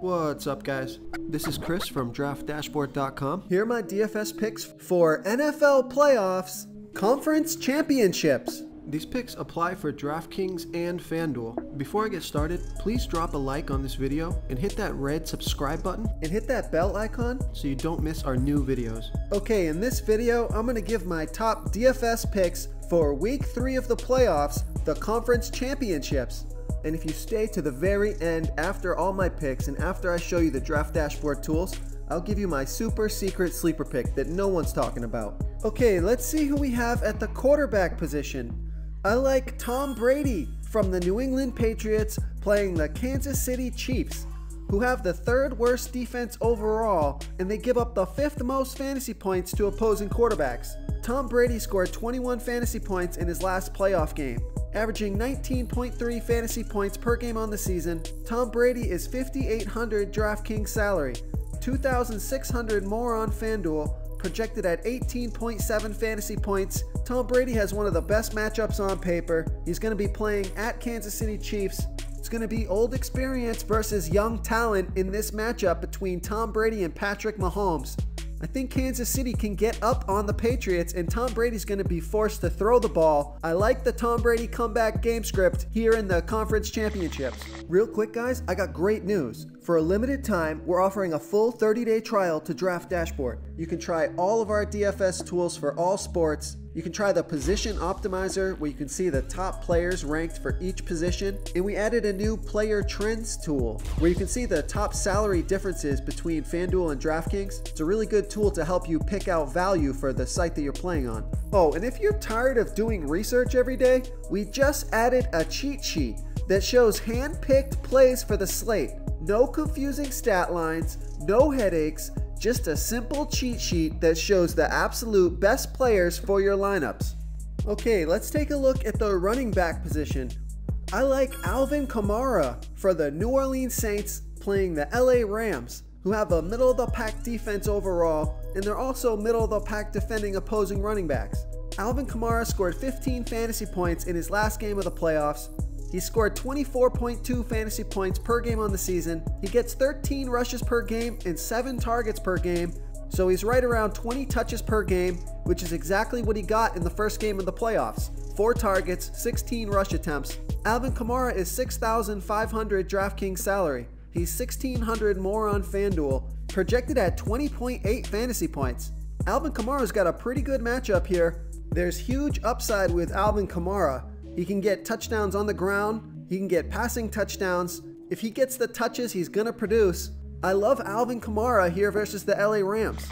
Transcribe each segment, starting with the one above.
What's up, guys? This is Chris from DraftDashboard.com. Here are my DFS picks for NFL playoffs, conference championships. These picks apply for DraftKings and FanDuel. Before I get started, please drop a like on this video and hit that red subscribe button and hit that bell icon so you don't miss our new videos. Okay, in this video, I'm going to give my top DFS picks for week 3 of the playoffs, the conference championships. And if you stay to the very end after all my picks and after I show you the Draft Dashboard tools, I'll give you my super secret sleeper pick that no one's talking about. Okay, let's see who we have at the quarterback position. I like Tom Brady from the New England Patriots playing the Kansas City Chiefs, who have the 3rd worst defense overall, and they give up the 5th most fantasy points to opposing quarterbacks. Tom Brady scored 21 fantasy points in his last playoff game, averaging 19.3 fantasy points per game on the season. Tom Brady is $5,800 DraftKings salary, $2,600 more on FanDuel, projected at 18.7 fantasy points. Tom Brady has one of the best matchups on paper. He's going to be playing at Kansas City Chiefs. It's going to be old experience versus young talent in this matchup between Tom Brady and Patrick Mahomes. I think Kansas City can get up on the Patriots and Tom Brady's going to be forced to throw the ball. I like the Tom Brady comeback game script here in the conference championships. Real quick, guys, I got great news. For a limited time, we're offering a full 30-day trial to Draft Dashboard. You can try all of our DFS tools for all sports. You can try the position optimizer where you can see the top players ranked for each position. And we added a new player trends tool where you can see the top salary differences between FanDuel and DraftKings. It's a really good tool to help you pick out value for the site that you're playing on. Oh, and if you're tired of doing research every day, we just added a cheat sheet that shows hand-picked plays for the slate. No confusing stat lines, no headaches, just a simple cheat sheet that shows the absolute best players for your lineups. Okay, let's take a look at the running back position. I like Alvin Kamara for the New Orleans Saints playing the LA Rams, who have a middle-of-the-pack defense overall, and they're also middle-of-the-pack defending opposing running backs. Alvin Kamara scored 15 fantasy points in his last game of the playoffs. He scored 24.2 fantasy points per game on the season. He gets 13 rushes per game and 7 targets per game, so he's right around 20 touches per game, which is exactly what he got in the first game of the playoffs. 4 targets, 16 rush attempts. Alvin Kamara is $6,500 DraftKings salary. He's $1,600 more on FanDuel, projected at 20.8 fantasy points. Alvin Kamara's got a pretty good matchup here. There's huge upside with Alvin Kamara. He can get touchdowns on the ground. He can get passing touchdowns. If he gets the touches, he's going to produce. I love Alvin Kamara here versus the LA Rams.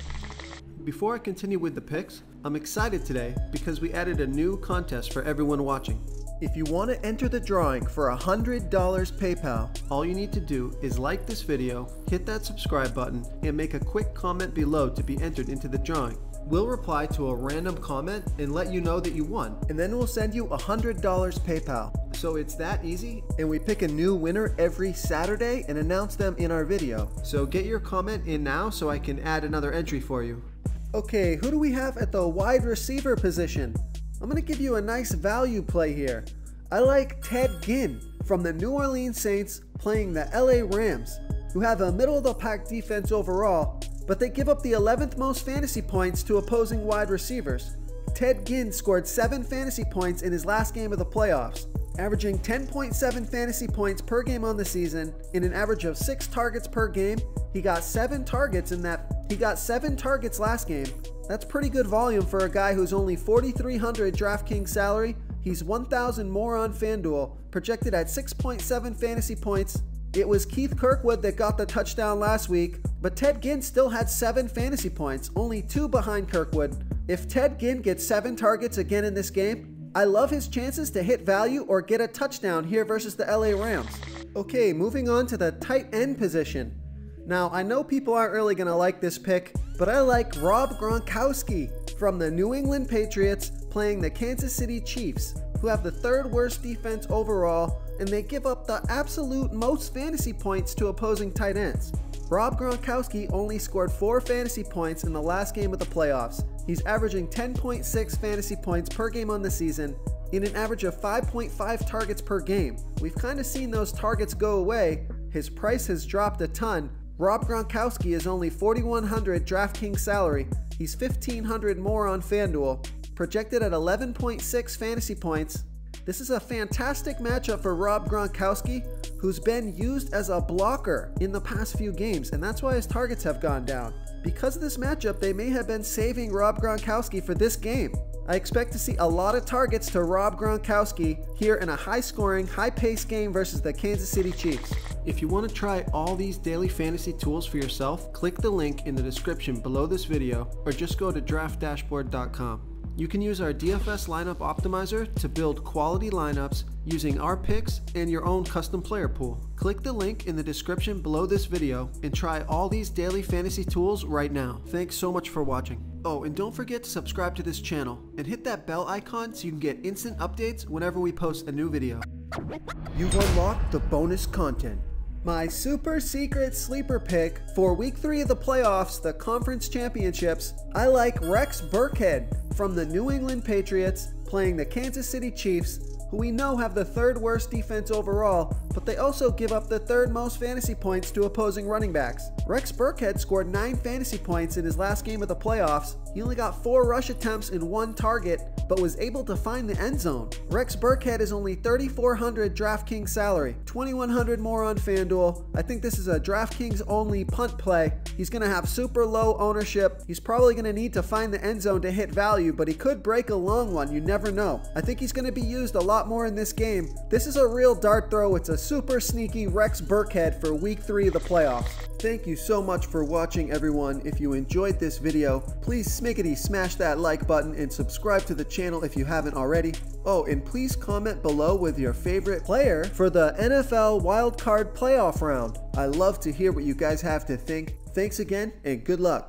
Before I continue with the picks, I'm excited today because we added a new contest for everyone watching. If you want to enter the drawing for $100 PayPal, all you need to do is like this video, hit that subscribe button, and make a quick comment below to be entered into the drawing. We'll reply to a random comment and let you know that you won, and then we'll send you $100 PayPal. So it's that easy, and we pick a new winner every Saturday and announce them in our video. So get your comment in now so I can add another entry for you. Okay, who do we have at the wide receiver position? I'm going to give you a nice value play here. I like Ted Ginn from the New Orleans Saints playing the LA Rams, who have a middle-of-the-pack defense overall, but they give up the 11th most fantasy points to opposing wide receivers. Ted Ginn scored 7 fantasy points in his last game of the playoffs, averaging 10.7 fantasy points per game on the season in an average of 6 targets per game. He got 7 targets last game. That's pretty good volume for a guy who's only $4,300 DraftKings salary. He's $1,000 more on FanDuel, projected at 6.7 fantasy points. It was Keith Kirkwood that got the touchdown last week, but Ted Ginn still had 7 fantasy points, only 2 behind Kirkwood. If Ted Ginn gets 7 targets again in this game, I love his chances to hit value or get a touchdown here versus the LA Rams. Okay, moving on to the tight end position. Now, I know people aren't really going to like this pick, but I like Rob Gronkowski from the New England Patriots playing the Kansas City Chiefs, who have the 3rd worst defense overall, and they give up the absolute most fantasy points to opposing tight ends. Rob Gronkowski only scored 4 fantasy points in the last game of the playoffs. He's averaging 10.6 fantasy points per game on the season in an average of 5.5 targets per game. We've kind of seen those targets go away, His price has dropped a ton. Rob Gronkowski is only $4,100 DraftKings salary. He's $1,500 more on FanDuel. Projected at 11.6 fantasy points. This is a fantastic matchup for Rob Gronkowski, who's been used as a blocker in the past few games, and that's why his targets have gone down. Because of this matchup, they may have been saving Rob Gronkowski for this game. I expect to see a lot of targets to Rob Gronkowski here in a high-scoring, high-paced game versus the Kansas City Chiefs. If you want to try all these daily fantasy tools for yourself, click the link in the description below this video or just go to draftdashboard.com. You can use our DFS lineup optimizer to build quality lineups using our picks and your own custom player pool. Click the link in the description below this video and try all these daily fantasy tools right now. Thanks so much for watching. Oh, and don't forget to subscribe to this channel and hit that bell icon so you can get instant updates whenever we post a new video. You've unlocked the bonus content. My super secret sleeper pick for week 3 of the playoffs, the conference championships, I like Rex Burkhead from the New England Patriots playing the Kansas City Chiefs, who we know have the 3rd worst defense overall, but they also give up the 3rd most fantasy points to opposing running backs. Rex Burkhead scored 9 fantasy points in his last game of the playoffs. He only got 4 rush attempts and 1 target, but was able to find the end zone. Rex Burkhead is only $3,400 DraftKings salary, $2,100 more on FanDuel. I think this is a DraftKings only punt play. He's going to have super low ownership. He's probably going to need to find the end zone to hit value, but he could break a long one. You never know. I think he's going to be used a lot more in this game. This is a real dart throw. It's a super sneaky Rex Burkhead for week 3 of the playoffs. Thank you so much for watching, everyone. If you enjoyed this video, please smash that like button and subscribe to the channel if you haven't already. Oh, and please comment below with your favorite player for the NFL wildcard playoff round. I love to hear what you guys have to think. Thanks again, and good luck.